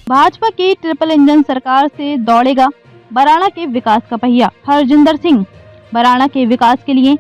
भाजपा की triple engine सरकार से दौड़ेगा बराड़ा के विकास का पहिया। हरजिंदर सिंह बराड़ा के विकास के लिए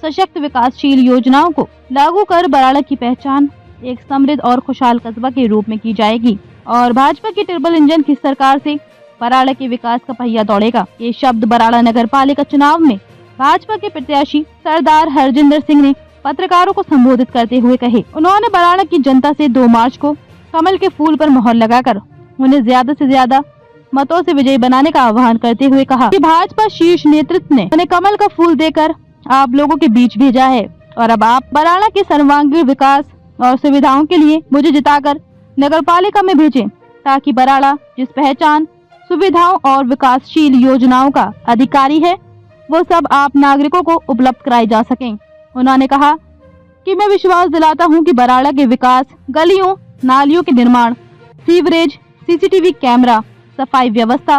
सशक्त विकासशील योजनाओं को लागू कर बराड़ा की पहचान एक समृद्ध और खुशहाल कस्बा के रूप में की जाएगी और भाजपा की ट्रिपल इंजन की सरकार से बराड़ा के विकास का पहिया दौड़ेगा। ये शब्द बराड़ा नगर पालिका चुनाव में भाजपा के प्रत्याशी सरदार हरजिंदर सिंह ने पत्रकारों को संबोधित करते हुए कहे। उन्होंने बराड़ा की जनता से 2 मार्च को कमल के फूल पर मोहर लगाकर उन्हें ज्यादा से ज्यादा मतों से विजयी बनाने का आह्वान करते हुए कहा कि भाजपा शीर्ष नेतृत्व ने उन्हें कमल का फूल देकर आप लोगों के बीच भेजा है और अब आप बराड़ा के सर्वांगीण विकास और सुविधाओं के लिए मुझे जिताकर नगर पालिका में भेजें ताकि बराड़ा जिस पहचान, सुविधाओं और विकासशील योजनाओं का अधिकारी है वो सब आप नागरिकों को उपलब्ध कराई जा सकें। उन्होंने कहा कि मैं विश्वास दिलाता हूं कि बराड़ा के विकास, गलियों नालियों के निर्माण, सीवरेज, सीसीटीवी कैमरा, सफाई व्यवस्था,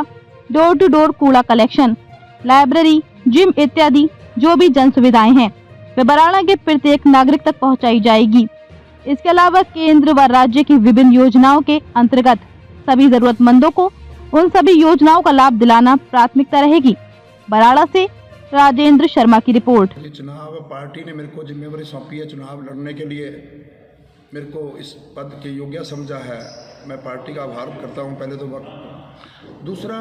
डोर टू डोर कूड़ा कलेक्शन, लाइब्रेरी, जिम इत्यादि जो भी जन सुविधाएं हैं वे बराड़ा के प्रत्येक नागरिक तक पहुंचाई जाएगी। इसके अलावा केंद्र व राज्य की विभिन्न योजनाओं के अंतर्गत सभी जरूरतमंदों को उन सभी योजनाओं का लाभ दिलाना प्राथमिकता रहेगी। बराड़ा से राजेंद्र शर्मा की रिपोर्ट। चुनाव पार्टी ने मेरे को जिम्मेवारी सौंपी है चुनाव लड़ने के लिए, मेरे को इस पद के योग्य समझा है। मैं पार्टी का आभार करता हूं पहले तो वक्त। दूसरा,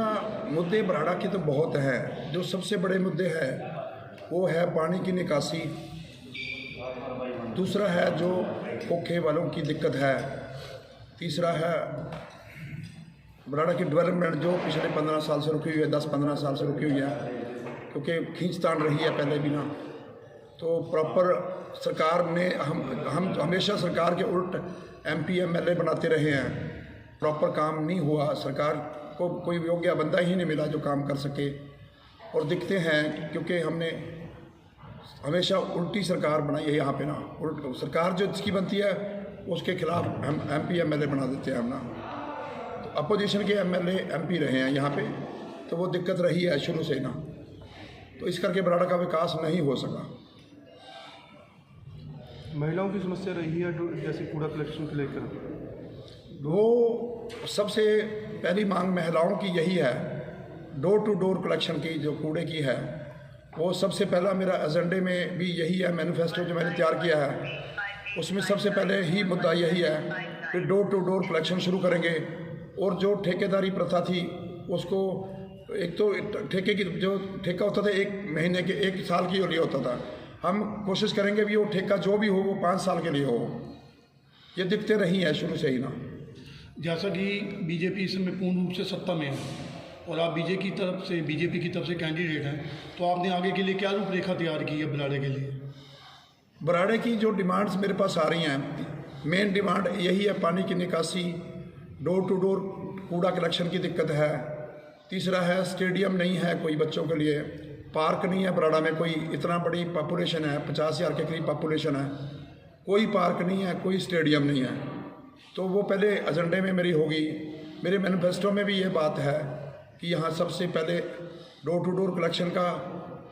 मुद्दे बराड़ा के तो बहुत हैं। जो सबसे बड़े मुद्दे हैं वो है पानी की निकासी, दूसरा है जो खोखे वालों की दिक्कत है, तीसरा है बराड़ा की डेवलपमेंट जो पिछले 15 साल से रुकी हुई है, 10-15 साल से रुकी हुई है क्योंकि खींचतान रही है पहले भी ना। तो प्रॉपर सरकार ने हम हमेशा सरकार के उल्ट MP MLA बनाते रहे हैं, प्रॉपर काम नहीं हुआ। सरकार को कोई योग्य बंदा ही नहीं मिला जो काम कर सके और दिखते हैं क्योंकि हमने हमेशा उल्टी सरकार बनाई है यहाँ पे ना। उल्ट सरकार जो जिसकी बनती है उसके खिलाफ हम MP MLA बना देते हैं हम ना। तो अपोजिशन के MLA MP रहे हैं यहाँ पे, तो वो दिक्कत रही है शुरू से ना। तो इस करके बराड़ा का विकास नहीं हो सका। महिलाओं की समस्या रही है जैसे कूड़ा कलेक्शन को लेकर, वो सबसे पहली मांग महिलाओं की यही है। डोर टू डोर कलेक्शन की जो कूड़े की है वो सबसे पहला मेरा एजेंडे में भी यही है। मैनिफेस्टो जो मैंने तैयार किया है उसमें सबसे पहले ही मुद्दा यही है कि डोर टू डोर कलेक्शन शुरू करेंगे। और जो ठेकेदारी प्रथा थी उसको, एक तो ठेके की जो ठेका होता था 1 महीने के 1 साल के लिए होता था, हम कोशिश करेंगे भी वो ठेका जो भी हो वो 5 साल के लिए हो। ये दिक्कतें रही हैं शुरू से ही ना। जैसा कि बीजेपी इस समय पूर्ण रूप से सत्ता में है और आप बीजेपी की तरफ से कैंडिडेट हैं, तो आपने आगे के लिए क्या रूपरेखा तैयार की है बराड़े के लिए? बराड़े की जो डिमांड्स मेरे पास आ रही हैं, मेन डिमांड यही है पानी की निकासी, डोर टू डोर कूड़ा कलेक्शन की दिक्कत है, तीसरा है स्टेडियम नहीं है कोई बच्चों के लिए, पार्क नहीं है बराड़ा में कोई, इतना बड़ी पॉपुलेशन है, 50,000 के करीब पॉपुलेशन है, कोई पार्क नहीं है, कोई स्टेडियम नहीं है। तो वो पहले एजेंडे में मेरी होगी। मेरे मैनिफेस्टो में भी ये बात है कि यहाँ सबसे पहले डोर टू डोर कलेक्शन का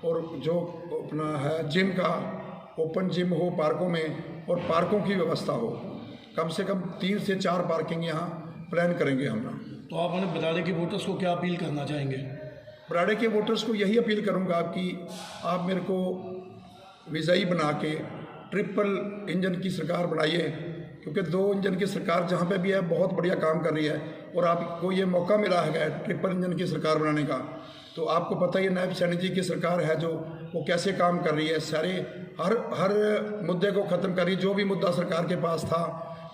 और जो अपना है जिम का, ओपन जिम हो पार्कों में और पार्कों की व्यवस्था हो। कम से कम 3 से 4 पार्किंग यहाँ प्लान करेंगे हम ना। तो आप उन्हें बराड़े के वोटर्स को क्या अपील करना चाहेंगे? बराड़े के वोटर्स को यही अपील करूँगा कि आप मेरे को विजयी बना के ट्रिपल इंजन की सरकार बनाइए, क्योंकि 2 इंजन की सरकार जहाँ पे भी है बहुत बढ़िया काम कर रही है और आपको ये मौका मिला है ट्रिपल इंजन की सरकार बनाने का। तो आपको पता ही है नायब सैनी जी की सरकार है जो वो कैसे काम कर रही है, सारे हर मुद्दे को ख़त्म कर रही है। जो भी मुद्दा सरकार के पास था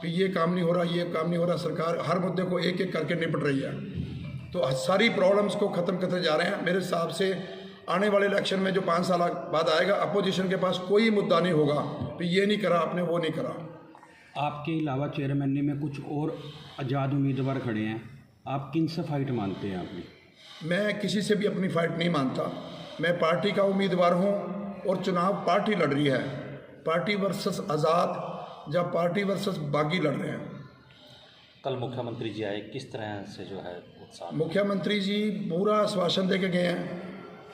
कि ये काम नहीं हो रहा, ये काम नहीं हो रहा, सरकार हर मुद्दे को एक एक करके निपट रही है। तो सारी प्रॉब्लम्स को ख़त्म करते जा रहे हैं। मेरे हिसाब से आने वाले इलेक्शन में जो 5 साल बाद आएगा, अपोजिशन के पास कोई मुद्दा नहीं होगा तो ये नहीं करा आपने, वो नहीं करा। आपके अलावा चेयरमैनी में कुछ और आज़ाद उम्मीदवार खड़े हैं, आप किन से फाइट मानते हैं आपने? मैं किसी से भी अपनी फाइट नहीं मानता। मैं पार्टी का उम्मीदवार हूं और चुनाव पार्टी लड़ रही है। पार्टी वर्सेस आज़ाद या पार्टी वर्सेस बागी लड़ रहे हैं। कल मुख्यमंत्री जी आए, किस तरह से जो है उत्साह? मुख्यमंत्री जी पूरा आश्वासन दे के गए हैं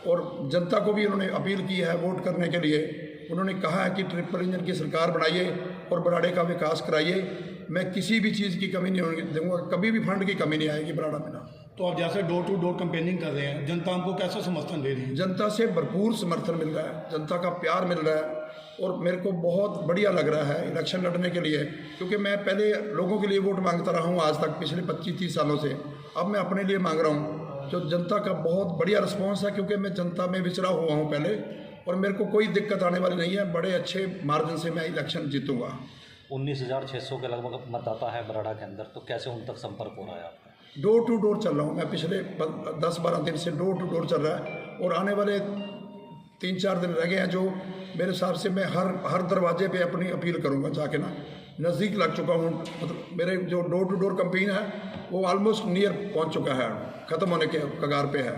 और जनता को भी उन्होंने अपील की है वोट करने के लिए। उन्होंने कहा है कि ट्रिपल इंजन की सरकार बनाइए और बराड़े का विकास कराइए। मैं किसी भी चीज़ की कमी नहीं होने दूंगा, कभी भी फंड की कमी नहीं आएगी बराड़ा में ना। तो आप जैसे डोर टू डोर कैंपेनिंग कर रहे हैं, जनता हमको कैसा समर्थन दे रही है? जनता से भरपूर समर्थन मिल रहा है, जनता का प्यार मिल रहा है और मेरे को बहुत बढ़िया लग रहा है इलेक्शन लड़ने के लिए, क्योंकि मैं पहले लोगों के लिए वोट मांगता रहा हूँ आज तक पिछले 25-30 सालों से। अब मैं अपने लिए मांग रहा हूँ, जो जनता का बहुत बढ़िया रिस्पॉन्स है, क्योंकि मैं जनता में विचरा हुआ हूँ पहले और मेरे को कोई दिक्कत आने वाली नहीं है। बड़े अच्छे मार्जिन से मैं इलेक्शन जीतूँगा। 19,600 के लगभग मतदाता है बराड़ा के अंदर, तो कैसे उन तक संपर्क हो रहा है आपका? डोर टू डोर चल रहा हूँ मैं, पिछले 10-12 दिन से डोर टू डोर चल रहा है और आने वाले 3-4 दिन रह गए हैं, जो मेरे हिसाब से मैं हर दरवाजे पे अपनी अपील करूँगा जाके ना। नज़दीक लग चुका हूँ, मतलब मेरे जो डोर टू डोर कैंपेन है वो ऑलमोस्ट नियर पहुँच चुका है, ख़त्म होने के कगार पे है।